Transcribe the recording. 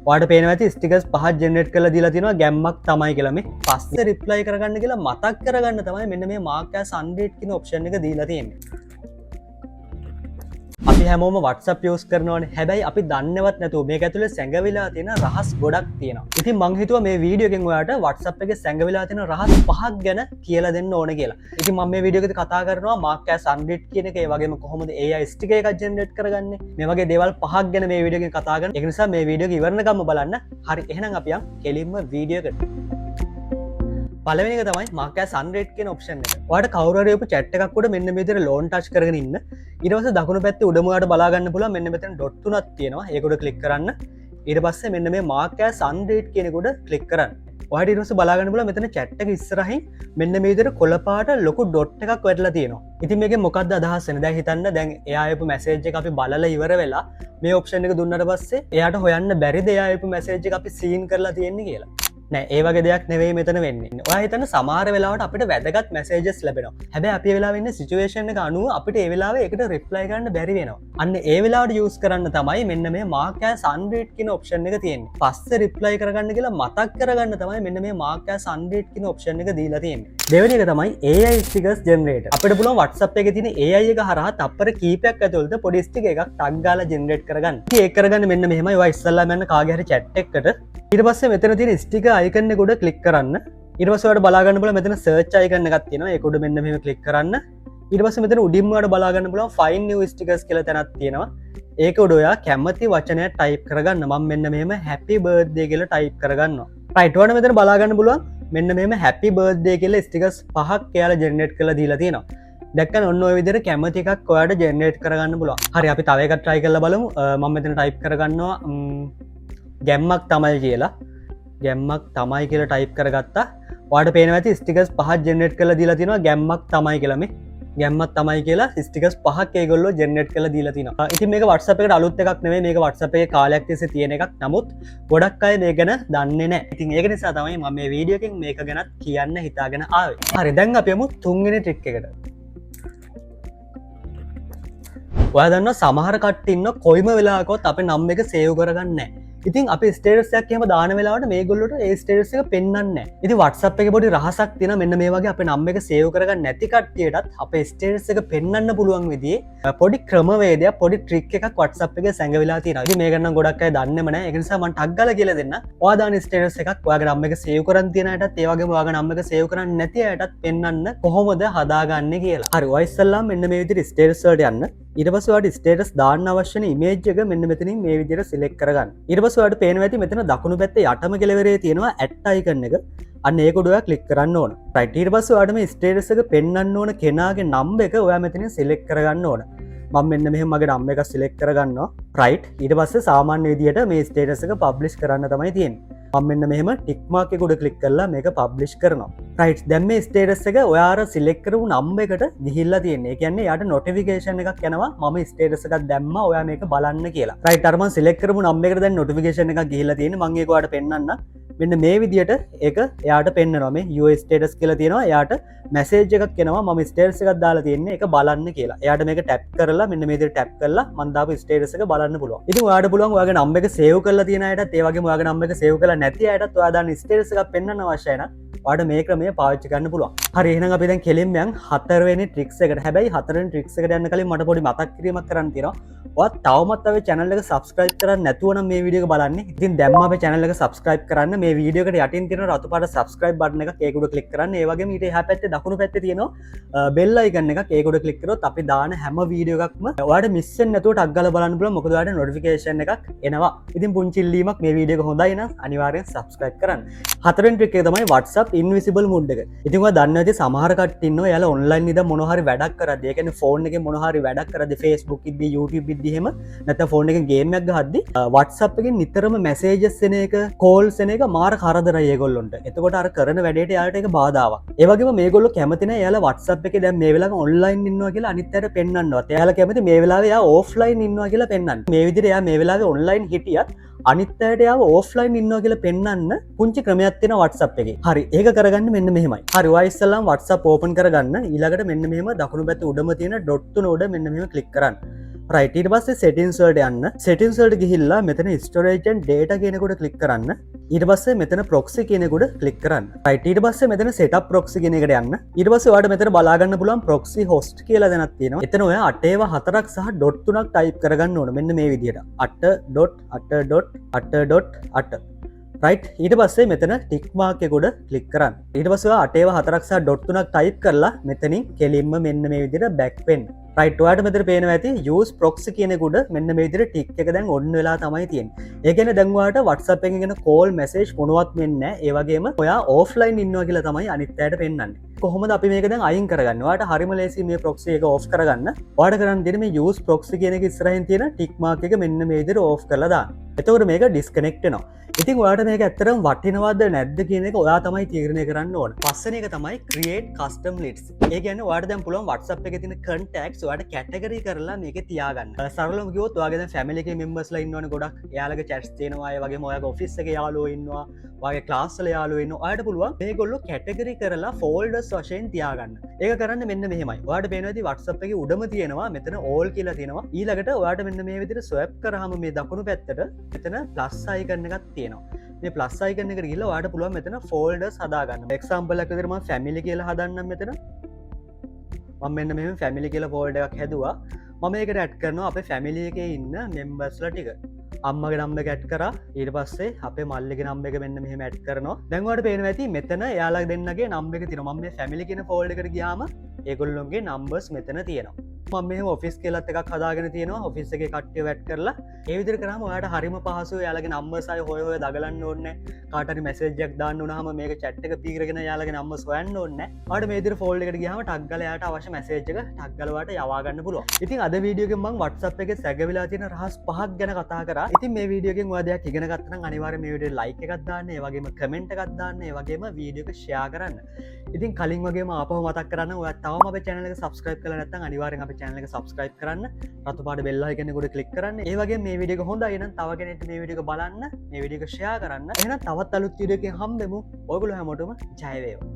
වාට පේනවා ඇති ස්ටිකර්ස් 5ක් ජෙනරේට් කරලා දීලා තියෙනවා ගැම්මක් තමයි කියලා. මේ පස්සේ රිප්ලයි කරගන්න කියලා මතක් කරගන්න තමයි මෙන්න මේ මාක් ඇස් අන්ඩේට් කියන ඔප්ෂන් එක දීලා තියෙන්නේ. අපි හැමෝම WhatsApp use කරනවනේ. හැබැයි අපි දන්නවත් නැතුව මේක ඇතුලේ සැඟවිලා තියෙන රහස් ගොඩක් තියෙනවා. ඉතින් මං හිතුවා මේ වීඩියෝ එකෙන් ඔයාලට WhatsApp එකේ සැඟවිලා තියෙන රහස් 5ක් ගැන කියලා දෙන්න ඕනේ කියලා. ඉතින් මම මේ වීඩියෝ එකේදී කතා කරනවා මාක් ඇස් අන්ඩේට් කියන එක, ඒ වගේම කොහොමද AI sticker එකක් ජෙනරේට් කරගන්නේ. මේ වගේ දේවල් 5ක් ගැන මේ වීඩියෝ එකෙන් කතා කරනවා. ඒක නිසා මේ වීඩියෝ එක ඉවරනකම්ම බලන්න. හරි, එහෙනම් අපි යන් කෙලින්ම වීඩියෝ එකට. පළවෙනි එක තමයි මාක් ඇස් අන්ඩේට් කියන ඔප්ෂන් එක. ඔයාලට කවුරු හරි ඔප chat එකක් උඩ මෙන්න මේ විදිහට ලෝන් ටච් කරගෙන ඉන්න. ඊට පස්සේ දකුණු පැත්තේ උඩම ඔයාලට බලා ගන්න පුළුවන් මෙන්න මෙතන ඩොට් තුනක් තියෙනවා. ඒක උඩ ක්ලික් කරන්න. ඊට පස්සේ මෙන්න මේ මාක් ඇස් අන්ඩේට් කියන එක උඩ ක්ලික් කරන්න. ඔයාලට ඊට පස්සේ බලා ගන්න පුළුවන් මෙතන chat එක ඉස්සරහින් මෙන්න මේ විදිහට කොළ පාට ලොකු ඩොට් එකක් වැටලා තියෙනවා. ඉතින් මේකෙන් මොකක්ද අදහස් වෙන්නේ? දැන් හිතන්න දැන් එයා ආපු මැසේජ් එක අපි බලලා ඉවර වෙලා මේ ඔප්ෂන් එක දුන්නට පස්සේ එයාට හොයන්න බැරිද එයා ආපු මැසේජ් එක අපි සීන් කරලා තියෙන්නේ කියලා. නෑ, ඒ වගේ දෙයක් නෙවෙයි මෙතන වෙන්නේ. ඔයා හිතන්න සමහර වෙලාවට අපිට වැදගත් මැසේජස් ලැබෙනවා. හැබැයි අපි ඒ වෙලාවෙ ඉන්නේ සිචුේෂන් එක අනුව අපිට ඒ වෙලාවේ ඒකට රිප්ලයි කරන්න බැරි වෙනවා. අන්න ඒ වෙලාවට යූස් කරන්න තමයි මෙන්න මේ මාක් ඇස් අන්ඩේට් කියන ඔප්ෂන් එක තියෙන්නේ. පස්සේ රිප්ලයි කරගන්න කියලා මතක් කරගන්න තමයි මෙන්න මේ මාක් ඇස් අන්ඩේට් කියන ඔප්ෂන් එක දීලා තියෙන්නේ. දෙවෙනි එක තමයි AI stickers generator. අපිට පුළුවන් WhatsApp එකේ තියෙන AI එක හරහා තප්පර කීපයක් ඇතුළත පොඩි ස්ටිකර් එකක් ටග් ගාලා ජෙනරේට් කරගන්න. ඉතින් ඒක කරගන්න මෙන්න මෙහෙමයි. ඔයා ඉස්සල්ලාම යන්න කාගේ හරි chat එකකට. ඊට පස්සේ මෙතන තියෙන ස්ටිකර් අයිකන් එක උඩ ක්ලික් කරන්න. ඊට පස්සේ ඔයාලට බලා ගන්න පුළුවන් මෙතන සර්ච් අයිකන් එකක් තියෙනවා. ඒක උඩ මෙන්න මෙහෙම ක්ලික් කරන්න. ඊට පස්සේ මෙතන උඩින්ම ඔයාලට බලා ගන්න පුළුවන් find new stickers කියලා තැනක් තියෙනවා. ඒක උඩ ඔයා කැමති වචනයක් ටයිප් කරගන්න. මම මෙන්න මෙහෙම happy birthday කියලා ටයිප් කරගන්නවා. right, ඔයාලට මෙතන බලා ගන්න පුළුවන් මෙන්න මෙහෙම happy birthday කියලා ස්ටිකර්ස් 5ක් එයාලා ජෙනරේට් කරලා දීලා තියෙනවා. දැක්කන ඔන්න ඔය විදිහට කැමති එකක් ඔයාලට ජෙනරේට් කරගන්න පුළුවන්. හරි, අපි තව එකක් try කරලා බලමු. මම මෙතන ටයිප් කරගන්නවා ගැම්මක් තමයි කියලා. ගැම්මක් තමයි කියලා ටයිප් කරගත්තා. ඔයාලට පේනවා ඇති ස්ටිකර්ස් 5ක් ජෙනරේට් කරලා දීලා තියෙනවා ගැම්මක් තමයි කියලා. මේ ගැම්මක් තමයි කියලා ස්ටිකර්ස් 5ක් ඒගොල්ලෝ ජෙනරේට් කරලා දීලා තිනවා. ඉතින් මේක WhatsApp එකට අලුත් එකක් නෙමෙයි. මේක WhatsApp එකේ කාලයක් තිස්සේ තියෙන එකක්. නමුත් ගොඩක් අය මේක ගැන දන්නේ නැහැ. ඉතින් ඒක නිසා තමයි මම මේ වීඩියෝ එකෙන් මේක ගැනත් කියන්න හිතාගෙන ආවේ. හරි, දැන් අපි යමු තුන්වෙනි ට්‍රික් එකට. ඔයා දන්නවා සමහර කට්ටිය ඉන්න කොයිම වෙලාවකවත් අපේ නම් එක සේව් කරගන්නේ නැහැ. ඉතින් අපි ස්ටේටස් එකක් එහෙම දාන වෙලාවට මේගොල්ලොට ඒ ස්ටේටස් එක පෙන්වන්නේ නැහැ. ඉතින් WhatsApp එකේ පොඩි රහසක් තියෙනවා. මෙන්න මේ වගේ අපේ නම් එක සේව් කරගන්න නැති කට්ටියටත් අපේ ස්ටේටස් එක පෙන්වන්න පුළුවන් විදිහේ පොඩි ක්‍රමවේදයක්, පොඩි ට්‍රික් එකක් WhatsApp එකේ සැඟවිලා තියෙනවා. ඉතින් මේක නම් ගොඩක් අය දන්නේම නැහැ. ඒක නිසා මම ටග් ගාලා කියලා දෙන්න. ඔයා දාන ස්ටේටස් එකක් ඔයාගේ නම් එක සේව් කරන් තියෙන අයටත් ඒ වගේම ඔයාගේ නම් එක සේව් කරන්නේ නැති අයටත් පෙන්වන්න කොහොමද හදාගන්නේ කියලා. හරි, ඔයා ඉස්සල්ලාම මෙන්න මේ විදිහට ස්ටේටස් වලට යන්න. ඊට පස්සේ ඔයාලට ස්ටේටස් දාන්න අවශ්‍ය වෙන ඉමේජ් එක මෙන්න මෙතනින් මේ විදිහට සිලෙක්ට් කරගන්න. ඊට පස්සේ ඔයාලට පේනවා ඇති මෙතන දකුණු පැත්තේ යටම කෙළවරේ තියෙනවා @ icon එක. අන්න ඒක උඩ ඔයා ක්ලික් කරන්න ඕන. right, ඊට පස්සේ ඔයාලට මේ ස්ටේටස් එක පෙන්වන්න ඕන කෙනාගේ නම්බර් එක ඔයා මෙතනින් සිලෙක්ට් කරගන්න ඕන. මම මෙන්න මෙහෙම මගේ නම්බර් එක සිලෙක්ට් කරගන්නවා. right, ඊට පස්සේ සාමාන්‍ය විදිහට මේ ස්ටේටස් එක පබ්ලිෂ් කරන්න තමයි තියෙන්නේ. මම මෙන්න මෙහෙම ටික් මාක් එක උඩ ක්ලික් කරලා මේක පබ්ලිෂ් කරනවා. right, දැන් මේ ස්ටේටස් එක ඔයාලා සිලෙක්ට් කරපු නම්බර් එකට ගිහිල්ලා තියෙන්නේ. ඒ කියන්නේ යාට නොටිෆිකේෂන් එකක් යනවා මම ස්ටේටස් එකක් දැම්මා ඔයා මේක බලන්න කියලා. right, අර මම සිලෙක්ට් කරපු නම්බර් එකට දැන් නොටිෆිකේෂන් එකක් ගිහිල්ලා තියෙන්නේ. මම ඒක ඔයාලට පෙන්නන්න. මෙන්න මේ විදිහට ඒක එයාට පෙන්නනවා. මේ US ස්ටේටස් කියලා තියෙනවා. එයාට මැසේජ් එකක් එනවා මම ස්ටේටස් එකක් දාලා තියෙන්නේ ඒක බලන්න කියලා. එයාට මේක ටැප් කරලා මෙන්න මේ විදිහට ටැප් කරලා මම දාපු ස්ටේටස් එක බලන්න පුළුවන්. ඉතින් ඔයාලට පුළුවන් ඔයාගේ නම්බර් එක සේව් කරලා තියෙන අයටත් ඒ වගේම ඔයාගේ නම්බර් එක සේව් කරලා නැති අයටත් ඔයා දාන ස්ටේටස් එකක් පෙන්වන්න අවශ්‍යයි නම් ඔයාලට මේ ක්‍රමය පාවිච්චි කරන්න පුළුවන්. හරි, එහෙනම් අපි දැන් කෙලින්ම යන් හතරවෙනි ට්‍රික්ස් එකට. හැබැයි හතරවෙනි ට්‍රික්ස් එකට යන්න කලින් මට පොඩි මතක් කිරීමක් කරන්න තියෙනවා. ඔයා තවමත් අපේ channel එක subscribe කරන්නේ නැතුව නම් මේ වීඩියෝ එක බලන්නේ. ඉතින් දැන්ම අපේ channel එක subscribe කරන්න. මේ වීඩියෝ එකට යටින් තියෙන රතු පාට subscribe button එකක් ඒක උඩ click කරන්න. ඒ වගේම ඊට එහා පැත්තේ දකුණු පැත්තේ තියෙනවා bell icon එකක් ඒක උඩ click කරොත් අපි දාන හැම වීඩියෝ එකක්ම ඔයාලට miss වෙන්නේ නැතුව ටක් ගාලා බලන්න පුළුවන්. මොකද ඔයාලට notification එකක් එනවා. ඉතින් පුංචි ඉල්ලීමක් මේ වීඩියෝ එක හොඳයි නම් අනිවාර්යෙන් subscribe කරන්න. හතරවෙනි ට්‍රික් එක තමයි WhatsApp invisible mode එක. ඉතින් ඔයා දන්නවා ඇති සමහර කට්ටිය ඉන්නවා එයාලා online ඉඳන් මොනවා හරි වැඩක් කරද්දී, ඒ කියන්නේ phone එකේ මොනවා හරි වැඩක් කරද්දී, Facebook ඉද්දී, YouTube ඉද්දී එහෙම නැත්නම් phone එකෙන් game එකක් ගහද්දී WhatsApp එකෙන් නිතරම messages එන එක, calls එන එක මාර කරදරයි ඒගොල්ලොන්ට. එතකොට අර කරන වැඩේට එයාලට ඒක බාධාවක්. ඒ වගේම මේගොල්ලෝ කැමති නැහැ එයාලා WhatsApp එකේ දැන් මේ වෙලාවේ online ඉන්නවා කියලා අනිත් අයට පෙන්වන්නවත්. එයාලා කැමති මේ වෙලාවේ එයා offline ඉන්නවා කියලා පෙන්වන්න. මේ විදිහට එයා මේ වෙලාවේ online හිටියත් අනිත් අයට එයාව offline ඉන්නවා කියලා පෙන්වන්න පුංචි ක්‍රමයක් තියෙනවා WhatsApp එකේ. හරි, ඒක කරගන්න මෙන්න මෙහෙමයි. හරි, ඔයා ඉස්සෙල්ලාම WhatsApp open කරගන්න. ඊළඟට මෙන්න මෙහෙම දකුණු පැත්තේ උඩම තියෙන dot තුන උඩ මෙන්න මෙහෙම click කරන්න. රයිට් ඊට පස්සේ settings වලට යන්න. settings වලට ගිහිල්ලා මෙතන storage and data කියනකොට ක්ලික් කරන්න. ඊට පස්සේ මෙතන proxy කියනකොට ක්ලික් කරන්න. රයිට් ඊට පස්සේ මෙතන setup proxy කියන එකට යන්න. ඊට පස්සේ ඔයාලට මෙතන බලා ගන්න පුළුවන් proxy host කියලා දැනක් තියෙනවා. එතන ඔයා 8/4ක් සහ dot 3ක් ටයිප් කරගන්න ඕන. මෙන්න මේ විදිහට 8.8.8.8 රයිට්. ඊට පස්සේ මෙතන ටික් මාක් එක උඩ ක්ලික් කරන්න. ඊට පස්සේ ඔයා 8/4ක් සහ dot 3ක් ටයිප් කරලා මෙතනින් කෙලින්ම මෙන්න මේ විදිහට back වෙන්න. රයිට්. ඔයාලට මෙතන පේනවා ඇති use proxy කියනකොට මෙන්න මේ විදිහට ටික් එක දැන් ඔන් වෙලා තමයි තියෙන්නේ. ඒ කියන්නේ දැන් ඔයාලට WhatsApp එකෙන් එන call message මොනවත් වෙන්නේ නැහැ. ඒ වගේම ඔයා offline ඉන්නවා කියලා තමයි අනිත් අයට පෙන්වන්නේ. කොහොමද අපි මේක දැන් අයින් කරගන්නේ? ඔයාලට හරිම ලේසි මේ proxy එක off කරගන්න. ඔයාලට කරන්න තියෙන්නේ මේ use proxy කියන එක ඉස්සරහින් තියෙන ටික් මාක් එක මෙන්න මේ විදිහට off කරලා දාන්න. එතකොට මේක disconnect වෙනවා. ඉතින් ඔයාලට මේක ඇත්තටම වටිනවද නැද්ද කියන එක ඔයා තමයි තීරණය කරන්න ඕන. පස්වෙනි එක තමයි create custom lists. ඒ කියන්නේ ඔයාලට දැන් පුළුවන් WhatsApp එකේ තියෙන contacts ඔයාලට category කරලා මේකේ තියාගන්න. සරලවම කිව්වොත් ඔයාගේ දැන් family එකේ members ලා ඉන්නවනේ ගොඩක්. එයාලගේ chats තියෙනවා. ඒ වගේම ඔයාගේ office එකේ යාළුවෝ ඉන්නවා. ඔයාගේ class වල යාළුවෝ ඉන්නවා. ඔයාලට පුළුවන් මේගොල්ලෝ category කරලා folders වශයෙන් තියාගන්න. ඒක කරන්න මෙන්න මෙහෙමයි. ඔයාලට පේනවා ඉතින් WhatsApp එකේ උඩම තියෙනවා මෙතන all කියලා තියෙනවා. ඊළඟට ඔයාලට මෙන්න මේ විදිහට swipe කරාම මේ දකුණු පැත්තට මෙතන plus icon එකක් තියෙනවා. මේ plus icon එකට ගිහිල්ලා ඔයාලට පුළුවන් මෙතන folders හදාගන්න. example එකක් විදිහට මම family කියලා හදන්නම් මෙතන. මම මෙන්න මෙහෙම family කියලා folder එකක් හැදුවා. මම මේකට add කරනවා අපේ family එකේ ඉන්න members ලා ටික. අම්මගේ නම්බර එක add කරා. ඊට පස්සේ අපේ මල්ලිගේ නම්බර එක මෙන්න මෙහෙම add කරනවා. දැන් ඔයාලට පේනවා ඇති මෙතන එයාලා දෙන්නගේ නම්බර එක තියෙනවා. මම මේ family කියන folder එකට ගියාම ඒගොල්ලෝගේ numbers මෙතන තියෙනවා. මම මෙහෙම ඔෆිස් කියලාත් එකක් හදාගෙන තියෙනවා. ඔෆිස් එකේ කට්ටිය වැඩ් කරලා ඒ විදිහට කරාම ඔයාලට හරිම පහසුයි. එයාලගේ numbers අය හොය හොය දගලන්න ඕනේ නැහැ. කාට හරි message එකක් දාන්න උනහම මේක chat එක පීරගෙන එයාලගේ numbers හොයන්න ඕනේ නැහැ. ඔයාලට මේ විදිහට folder එකට ගියාම ටග් ගාලා එයාට අවශ්‍ය message එක ටග් ගාලා ඔයාලට යවා ගන්න පුළුවන්. ඉතින් අද වීඩියෝ එකෙන් මම WhatsApp එකේ සැගවිලා තියෙන රහස් 5ක් ගැන කතා කරා. ඉතින් මේ වීඩියෝ එකෙන් ඔයා දෙයක් ඉගෙන ගත්තා නම් අනිවාර්යයෙන් මේ වීඩියෝ like එකක් දාන්න, ඒ වගේම comment එකක් දාන්න, ඒ වගේම වීඩියෝ එක share කරන්න. ඉතින් කලින් වගේම ආපහු මතක් කරන්න ඔයා තවම අපේ channel එක subscribe කරලා නැත්නම් අනිවාර්යෙන් අපේ channel එක subscribe කරන්න. රතු පාට bell icon එක උඩ click කරන්න. ඒ වගේම මේ වීඩියෝ එක හොඳයි නම් තව කෙනෙක්ට මේ වීඩියෝ එක බලන්න, මේ වීඩියෝ එක share කරන්න. එහෙනම් තවත් අලුත් වීඩියෝ එකකින් හම්බෙමු. ඔයගොල්ලෝ හැමෝටම ජය වේවා.